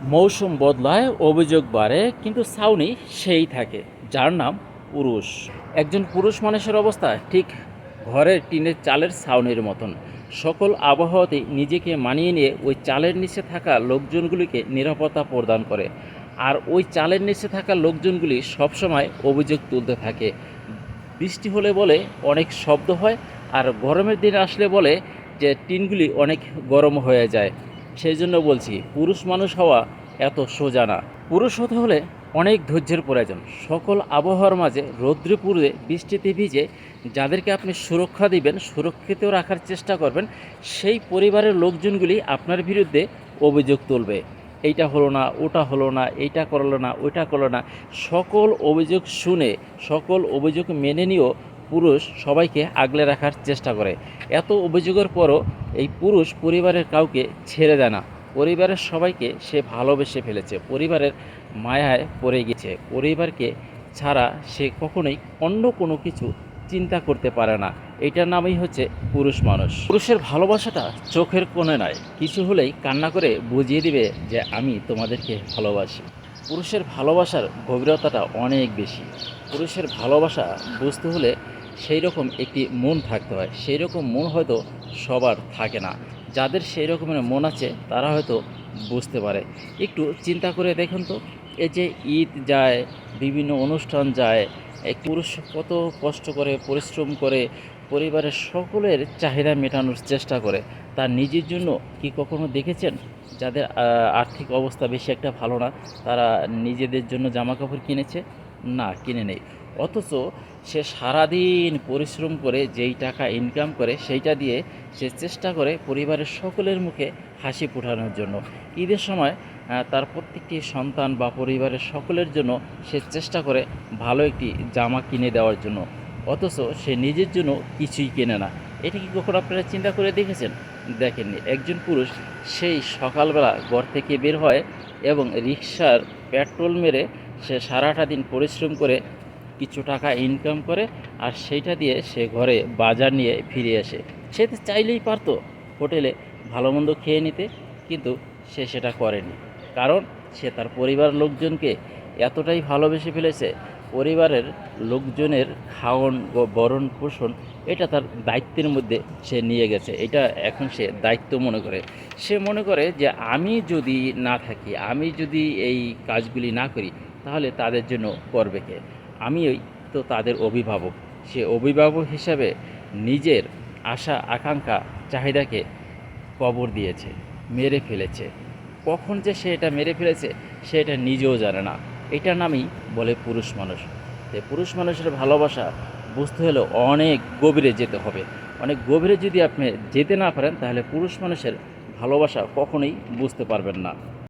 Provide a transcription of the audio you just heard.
মৌসুম বদলায়, অভিযোগ বাড়ে, কিন্তু ছাউনি সেই থাকে, যার নাম পুরুষ। একজন পুরুষ মানুষের অবস্থা ঠিক ঘরের টিনের চালের ছাউনির মতন। সকল আবহাওয়াতেই নিজেকে মানিয়ে নিয়ে ওই চালের নিচে থাকা লোকজনগুলিকে নিরাপত্তা প্রদান করে। আর ওই চালের নিচে থাকা লোকজনগুলি সবসময় অভিযোগ তুলতে থাকে। বৃষ্টি হলে বলে অনেক শব্দ হয়, আর গরমের দিন আসলে বলে যে টিনগুলি অনেক গরম হয়ে যায়। সেই জন্য বলছি, পুরুষ মানুষ হওয়া এত সোজা না। পুরুষ হতে হলে অনেক ধৈর্যের প্রয়োজন। সকল আবহাওয়ার মাঝে রৌদ্রে পুড়ে বৃষ্টিতে ভিজে যাদেরকে আপনি সুরক্ষা দিবেন, সুরক্ষিত রাখার চেষ্টা করবেন, সেই পরিবারের লোকজনগুলি আপনার বিরুদ্ধে অভিযোগ তুলবে। এইটা হলো না, ওটা হলো না, এইটা করলো না, ওইটা করলো না। সকল অভিযোগ শুনে, সকল অভিযোগ মেনে নিয়েও পুরুষ সবাইকে আগলে রাখার চেষ্টা করে। এত অভিযোগের পরও এই পুরুষ পরিবারের কাউকে ছেড়ে দেয় না। পরিবারের সবাইকে সে ভালোবেসে ফেলেছে, পরিবারের মায়ায় পড়ে গেছে। পরিবারকে ছাড়া সে কখনোই অন্য কোনো কিছু চিন্তা করতে পারে না। এটার নামই হচ্ছে পুরুষ মানুষ। পুরুষের ভালোবাসাটা চোখের কোণে নয়, কিছু হলেই কান্না করে বুঝিয়ে দিবে যে আমি তোমাদেরকে ভালোবাসি। পুরুষের ভালোবাসার গভীরতাটা অনেক বেশি। পুরুষের ভালোবাসা বুঝতে হলে সেই রকম একটি মন থাকতে হয়। সেই রকম মন হয়তো সবার থাকে না। যাদের সেই রকমের মন আছে তারা হয়তো বুঝতে পারে। একটু চিন্তা করে দেখুন তো, এই যে ঈদ যায়, বিভিন্ন অনুষ্ঠান যায়, এই পুরুষ কত কষ্ট করে, পরিশ্রম করে পরিবারের সকলের চাহিদা মেটানোর চেষ্টা করে। তার নিজের জন্য কি কখনো দেখেছেন যাদের আর্থিক অবস্থা বেশি একটা ভালো না, তারা নিজেদের জন্য জামা কাপড় কিনেছে? না, কিনে নেই। অথচ সে সারাদিন পরিশ্রম করে যেই টাকা ইনকাম করে সেইটা দিয়ে সে চেষ্টা করে পরিবারের সকলের মুখে হাসি ফোটানোর জন্য। ঈদের সময় তার প্রত্যেকটি সন্তান বা পরিবারের সকলের জন্য সে চেষ্টা করে ভালো একটি জামা কিনে দেওয়ার জন্য। অথচ সে নিজের জন্য কিছুই কেনে না। এটা কি কখনো আপনারা চিন্তা করে দেখেছেন? দেখেননি। একজন পুরুষ সেই সকালবেলা ঘর থেকে বের হয় এবং রিকশার পেট্রোল মেরে সে সারাটা দিন পরিশ্রম করে কিছু টাকা ইনকাম করে, আর সেইটা দিয়ে সে ঘরে বাজার নিয়ে ফিরে আসে। সে তো চাইলেই পারতো হোটেলে ভালো মন্দ খেয়ে নিতে, কিন্তু সে সেটা করেনি। কারণ সে তার পরিবার লোকজনকে এতটাই ভালোবেসে ফেলেছে। পরিবারের লোকজনের খাওয়ান বরণ পোষণ এটা তার দায়িত্বের মধ্যে সে নিয়ে গেছে। এটা এখন সে দায়িত্ব মনে করে। সে মনে করে যে আমি যদি না থাকি, আমি যদি এই কাজগুলি না করি, তাহলে তাদের জন্য করবে কে? আমিই তো তাদের অভিভাবক। সে অভিভাবক হিসাবে নিজের আশা আকাঙ্ক্ষা চাহিদাকে কবর দিয়েছে, মেরে ফেলেছে। কখন যে সে এটা মেরে ফেলেছে সে এটা নিজেও জানে না। এটার নামই বলে পুরুষ মানুষ। তাই পুরুষ মানুষের ভালোবাসা বুঝতে হলে অনেক গভীরে যেতে হবে। অনেক গভীরে যদি আপনি যেতে না পারেন তাহলে পুরুষ মানুষের ভালোবাসা কখনোই বুঝতে পারবেন না।